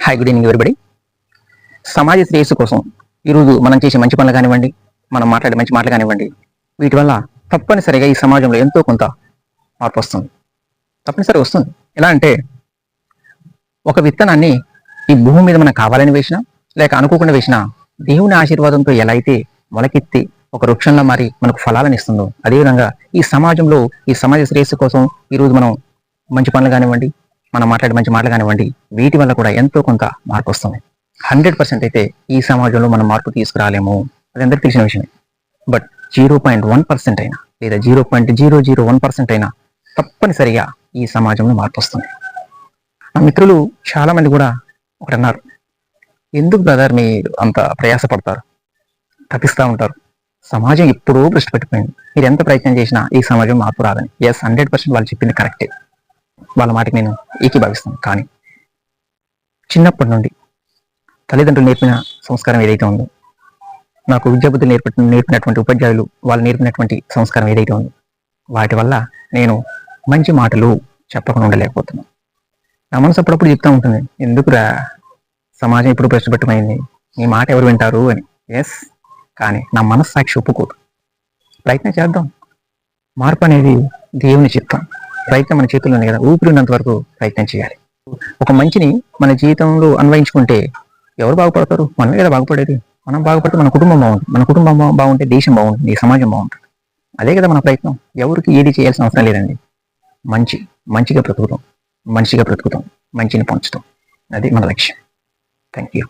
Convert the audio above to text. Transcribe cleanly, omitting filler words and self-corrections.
Hi, good evening everybody. సమాజ శ్రేయస్సు కోసం ఈరోజు మనం చేసే మంచి పనులు కానివ్వండి, మనం మాట్లాడే మంచి మాటలు కానివ్వండి, వీటి వల్ల తప్పనిసరిగా ఈ సమాజంలో ఎంతో కొంత మార్పు వస్తుంది. తప్పనిసరిగా వస్తుంది. ఎలా అంటే, ఒక విత్తనాన్ని ఈ భూమి మీద మనం కావాలని వేసినా, లేక అనుకోకుండా వేసినా, దేవుని ఆశీర్వాదంతో ఎలా అయితే మొలకెత్తి ఒక వృక్షంలో మారి మనకు ఫలాలను ఇస్తుందో, అదేవిధంగా ఈ సమాజంలో ఈ సమాజ శ్రేయస్సు కోసం ఈరోజు మనం మంచి పనులు కానివ్వండి, మనం మాట్లాడే మంచి మాటలు కానివ్వండి, వీటి వల్ల కూడా ఎంతో కొంత మార్పు వస్తుంది. 100% అయితే ఈ సమాజంలో మనం మార్పు తీసుకురాలేము, అది అందరికీ తెలిసిన విషయమే. బట్ 0.1% అయినా లేదా 0.001% అయినా తప్పనిసరిగా ఈ సమాజంలో మార్పు వస్తుంది. నా మిత్రులు చాలా మంది కూడా ఒకటి అన్నారు, ఎందుకు బ్రదర్ మీరు అంత ప్రయాసపడతారు, తప్పిస్తూ ఉంటారు, సమాజం ఎప్పుడో దృష్టి పెట్టిపోయింది, మీరు ఎంత ప్రయత్నం చేసినా ఈ సమాజం మార్పు రాదని. ఎస్, 100% వాళ్ళు చెప్పింది కరెక్టే, వాళ్ళ మాటకి నేను ఏకీభవిస్తాను. కానీ చిన్నప్పటి నుండి తల్లిదండ్రులు నేర్పిన సంస్కారం ఏదైతే ఉందో, నాకు విద్యాబుద్ధులు నేర్పినటువంటి ఉపాధ్యాయులు వాళ్ళు నేర్పినటువంటి సంస్కారం ఏదైతే ఉందో, వాటి వల్ల నేను మంచి మాటలు చెప్పకుండా ఉండలేకపోతున్నాను. నా మనసు అప్పుడప్పుడు చెప్తూ ఉంటుంది, ఎందుకురా సమాజం ఇప్పుడు ప్రశ్నపెట్టమైంది, నీ మాట ఎవరు వింటారు అని. ఎస్, కానీ నా మనస్సాక్షి ఒప్పుకోదు. ప్రయత్నం చేద్దాం. మార్పు అనేది దేవుని చిత్తం. ప్రయత్నం మన చేతుల్లో ఉంది కదా, ఊపిరి ఉన్నంత వరకు ప్రయత్నం చేయాలి. ఒక మంచిని మన జీవితంలో అన్వయించుకుంటే ఎవరు బాగుపడతారు? మనమే కదా బాగుపడేది. మనం బాగుపడితే మన కుటుంబం బాగుంటుంది, మన కుటుంబం బాగుంటే దేశం బాగుంటుంది, ఈ సమాజం బాగుంటుంది. అదే కదా మన ప్రయత్నం. ఎవరికి ఏది చేయాల్సిన అవసరం లేదండి. మంచిగా బ్రతుకుతాం, మంచిగా బ్రతుకుతాం, మంచిని పంచుతాం. అది మన లక్ష్యం. Thank you.